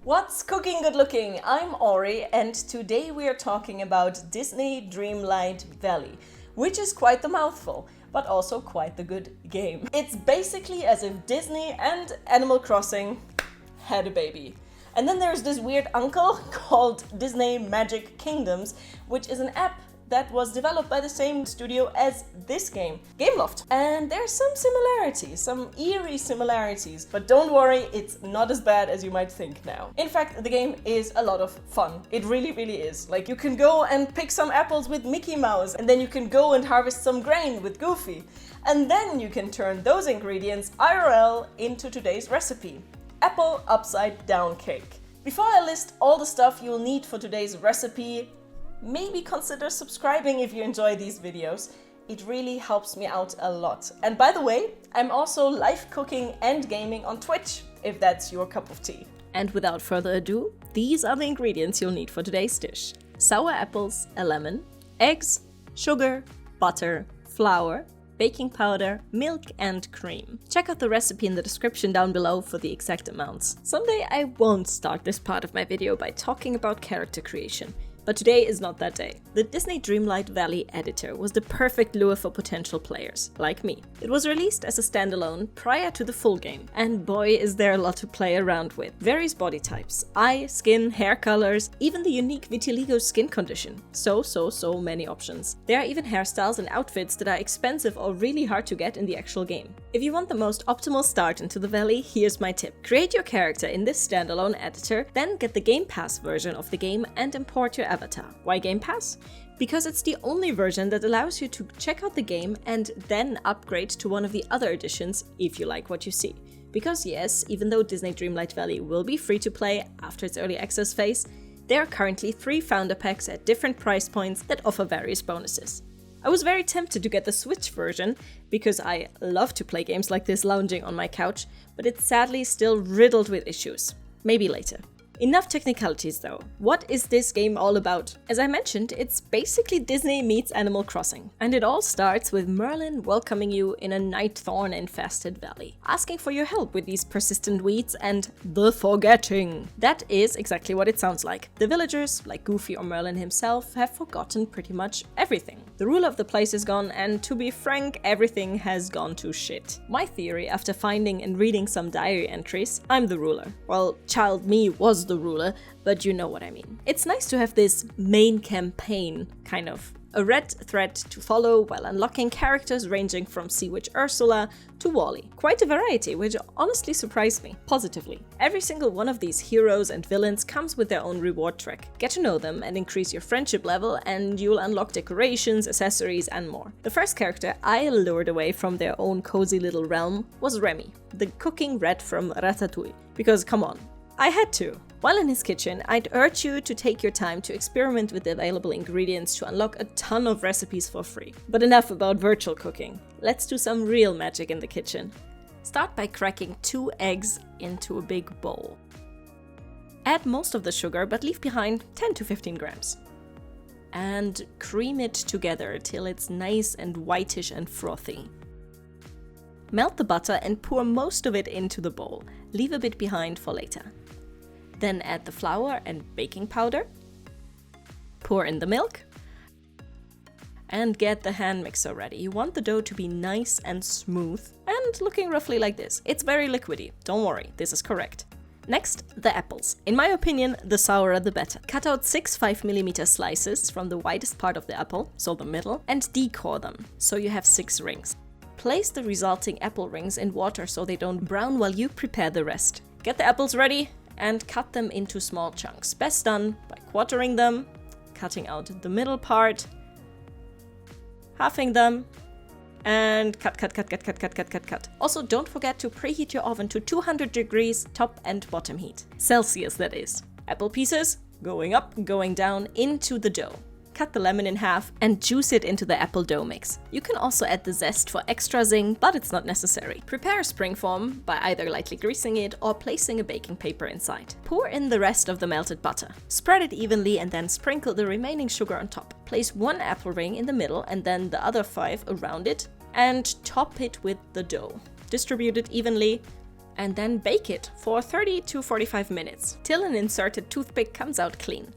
What's cooking good looking? I'm Ori and today we are talking about Disney Dreamlight Valley, which is quite the mouthful, but also quite the good game. It's basically as if Disney and Animal Crossing had a baby. And then there's this weird uncle called Disney Magic Kingdoms, which is an app that was developed by the same studio as this game, Gameloft. And there's some similarities, some eerie similarities, but don't worry, it's not as bad as you might think now. In fact, the game is a lot of fun. It really, really is. Like, you can go and pick some apples with Mickey Mouse, and then you can go and harvest some grain with Goofy. And then you can turn those ingredients IRL into today's recipe: apple upside-down cake. Before I list all the stuff you'll need for today's recipe, maybe consider subscribing if you enjoy these videos. It really helps me out a lot. And by the way, I'm also live cooking and gaming on Twitch, if that's your cup of tea. And without further ado, these are the ingredients you'll need for today's dish: sour apples, a lemon, eggs, sugar, butter, flour, baking powder, milk, and cream. Check out the recipe in the description down below for the exact amounts. Someday I won't start this part of my video by talking about character creation, but today is not that day. The Disney Dreamlight Valley editor was the perfect lure for potential players, like me. It was released as a standalone prior to the full game, and boy is there a lot to play around with. Various body types, eye, skin, hair colors, even the unique vitiligo skin condition. So many options. There are even hairstyles and outfits that are expensive or really hard to get in the actual game. If you want the most optimal start into the valley, here's my tip. Create your character in this standalone editor, then get the Game Pass version of the game and import your avatar. Why Game Pass? Because it's the only version that allows you to check out the game and then upgrade to one of the other editions if you like what you see. Because yes, even though Disney Dreamlight Valley will be free to play after its early access phase, there are currently 3 founder packs at different price points that offer various bonuses. I was very tempted to get the Switch version because I love to play games like this lounging on my couch, but it's sadly still riddled with issues. Maybe later. Enough technicalities though. What is this game all about? As I mentioned, it's basically Disney meets Animal Crossing. And it all starts with Merlin welcoming you in a night thorn-infested valley, asking for your help with these persistent weeds and the forgetting. That is exactly what it sounds like. The villagers, like Goofy or Merlin himself, have forgotten pretty much everything. The ruler of the place is gone, and to be frank, everything has gone to shit. My theory, after finding and reading some diary entries, I'm the ruler. Well, child me was the ruler, but you know what I mean. It's nice to have this main campaign, kind of. A red thread to follow while unlocking characters ranging from Sea Witch Ursula to Wally. Quite a variety, which honestly surprised me, positively. Every single one of these heroes and villains comes with their own reward track. Get to know them and increase your friendship level, and you'll unlock decorations, accessories, and more. The first character I lured away from their own cozy little realm was Remy, the cooking rat from Ratatouille. Because come on, I had to. While in his kitchen, I'd urge you to take your time to experiment with the available ingredients to unlock a ton of recipes for free. But enough about virtual cooking. Let's do some real magic in the kitchen. Start by cracking 2 eggs into a big bowl. Add most of the sugar, but leave behind 10 to 15 grams. And cream it together till it's nice and whitish and frothy. Melt the butter and pour most of it into the bowl. Leave a bit behind for later. Then add the flour and baking powder. Pour in the milk. And get the hand mixer ready. You want the dough to be nice and smooth and looking roughly like this. It's very liquidy, don't worry, this is correct. Next, the apples. In my opinion, the sourer the better. Cut out 6 5mm slices from the widest part of the apple, so the middle, and decore them, so you have 6 rings. Place the resulting apple rings in water so they don't brown while you prepare the rest. Get the apples ready and cut them into small chunks. Best done by quartering them, cutting out the middle part, halving them, and cut. Also, don't forget to preheat your oven to 200 degrees top and bottom heat. Celsius, that is. Apple pieces going up, going down into the dough. Cut the lemon in half and juice it into the apple dough mix. You can also add the zest for extra zing, but it's not necessary. Prepare a spring form by either lightly greasing it or placing a baking paper inside. Pour in the rest of the melted butter. Spread it evenly and then sprinkle the remaining sugar on top. Place 1 apple ring in the middle and then the other 5 around it, and top it with the dough. Distribute it evenly and then bake it for 30 to 45 minutes, till an inserted toothpick comes out clean.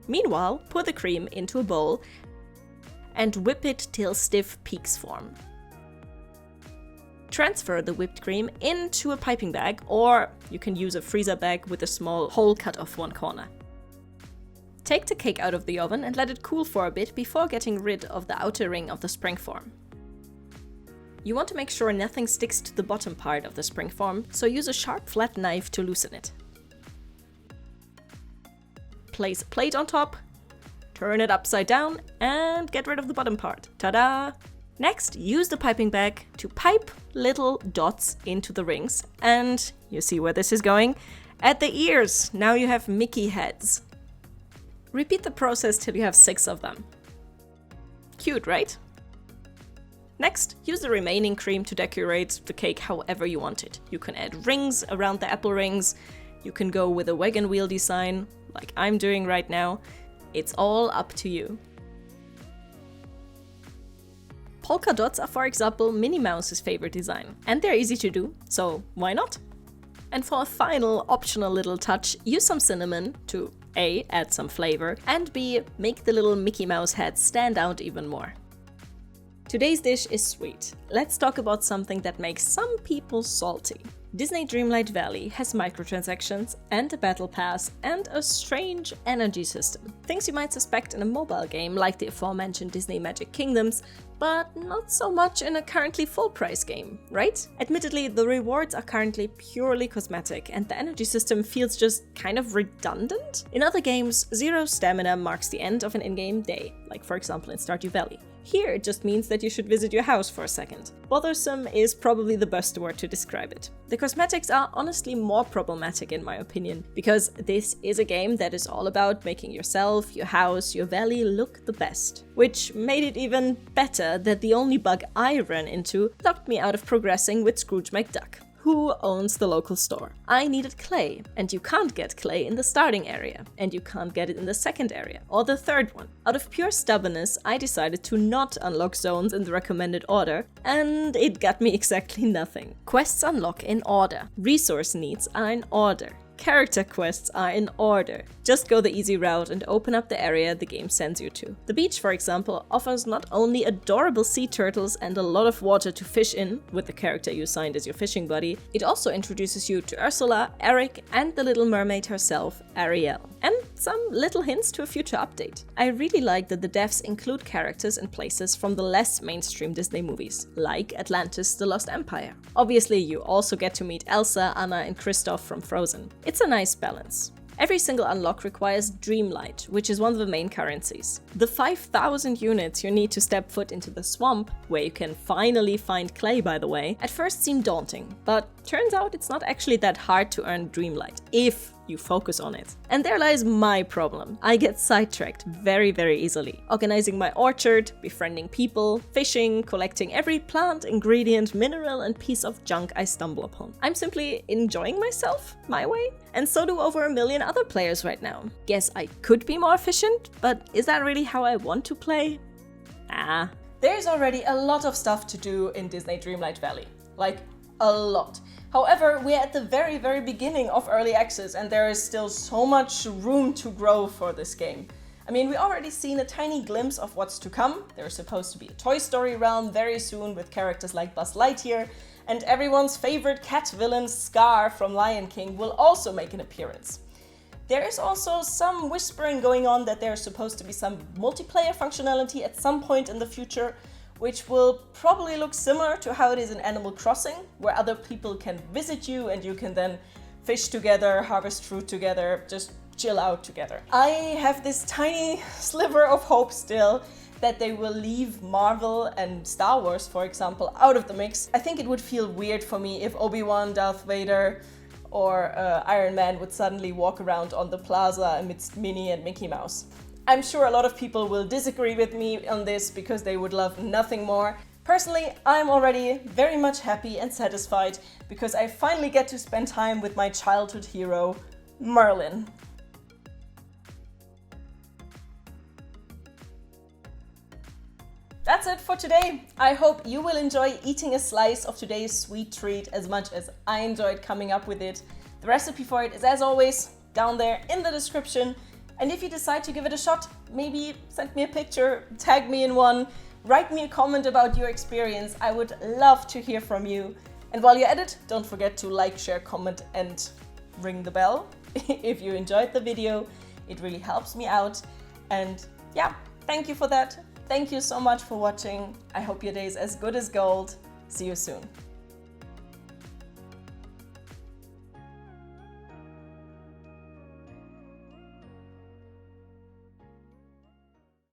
Meanwhile, pour the cream into a bowl and whip it till stiff peaks form. Transfer the whipped cream into a piping bag, or you can use a freezer bag with a small hole cut off one corner. Take the cake out of the oven and let it cool for a bit before getting rid of the outer ring of the spring form. You want to make sure nothing sticks to the bottom part of the spring form, so use a sharp flat knife to loosen it. Place a plate on top, turn it upside down, and get rid of the bottom part. Ta-da! Next, use the piping bag to pipe little dots into the rings, and you see where this is going? At the ears! Now you have Mickey heads. Repeat the process till you have 6 of them. Cute, right? Next, use the remaining cream to decorate the cake however you want it. You can add rings around the apple rings, you can go with a wagon wheel design, like I'm doing right now. It's all up to you. Polka dots are, for example, Minnie Mouse's favorite design, and they're easy to do, so why not? And for a final optional little touch, use some cinnamon to A, add some flavor, and B, make the little Mickey Mouse head stand out even more. Today's dish is sweet. Let's talk about something that makes some people salty. Disney Dreamlight Valley has microtransactions and a battle pass and a strange energy system. Things you might suspect in a mobile game like the aforementioned Disney Magic Kingdoms, but not so much in a currently full-price game, right? Admittedly, the rewards are currently purely cosmetic and the energy system feels just kind of redundant. In other games, 0 stamina marks the end of an in-game day, like for example in Stardew Valley. Here it just means that you should visit your house for a second. Bothersome is probably the best word to describe it. The cosmetics are honestly more problematic in my opinion, because this is a game that is all about making yourself, your house, your valley look the best. Which made it even better that the only bug I ran into knocked me out of progressing with Scrooge McDuck. Who owns the local store? I needed clay, and you can't get clay in the starting area, and you can't get it in the second area, or the third one. Out of pure stubbornness, I decided to not unlock zones in the recommended order, and it got me exactly nothing. Quests unlock in order. Resource needs are in order. Character quests are in order. Just go the easy route and open up the area the game sends you to. The beach, for example, offers not only adorable sea turtles and a lot of water to fish in, with the character you assigned as your fishing buddy, it also introduces you to Ursula, Eric, and the Little Mermaid herself, Ariel. And some little hints to a future update. I really like that the devs include characters and places from the less mainstream Disney movies, like Atlantis: The Lost Empire. Obviously, you also get to meet Elsa, Anna, and Kristoff from Frozen. It's a nice balance. Every single unlock requires Dreamlight, which is one of the main currencies. The 5,000 units you need to step foot into the swamp, where you can finally find clay by the way, at first seemed daunting, but turns out it's not actually that hard to earn Dreamlight, if you focus on it. And there lies my problem. I get sidetracked very easily. Organizing my orchard, befriending people, fishing, collecting every plant, ingredient, mineral and piece of junk I stumble upon. I'm simply enjoying myself, my way, and so do over 1 million other players right now. Guess I could be more efficient, but is that really how I want to play? Nah. There's already a lot of stuff to do in Disney Dreamlight Valley. Like, a lot. However, we're at the very beginning of early access and there is still so much room to grow for this game. I mean, we already seen a tiny glimpse of what's to come. There's supposed to be a Toy Story realm very soon with characters like Buzz Lightyear, and everyone's favorite cat villain Scar from Lion King will also make an appearance. There is also some whispering going on that there's supposed to be some multiplayer functionality at some point in the future, which will probably look similar to how it is in Animal Crossing, where other people can visit you and you can then fish together, harvest fruit together, just chill out together. I have this tiny sliver of hope still that they will leave Marvel and Star Wars, for example, out of the mix. I think it would feel weird for me if Obi-Wan, Darth Vader, or Iron Man would suddenly walk around on the plaza amidst Minnie and Mickey Mouse. I'm sure a lot of people will disagree with me on this because they would love nothing more. Personally, I'm already very much happy and satisfied because I finally get to spend time with my childhood hero, Merlin. That's it for today. I hope you will enjoy eating a slice of today's sweet treat as much as I enjoyed coming up with it. The recipe for it is, as always, down there in the description. And if you decide to give it a shot, maybe send me a picture, tag me in one, write me a comment about your experience. I would love to hear from you. And while you're at it, don't forget to like, share, comment, and ring the bell if you enjoyed the video. It really helps me out. And yeah, thank you for that. Thank you so much for watching. I hope your day is as good as gold. See you soon.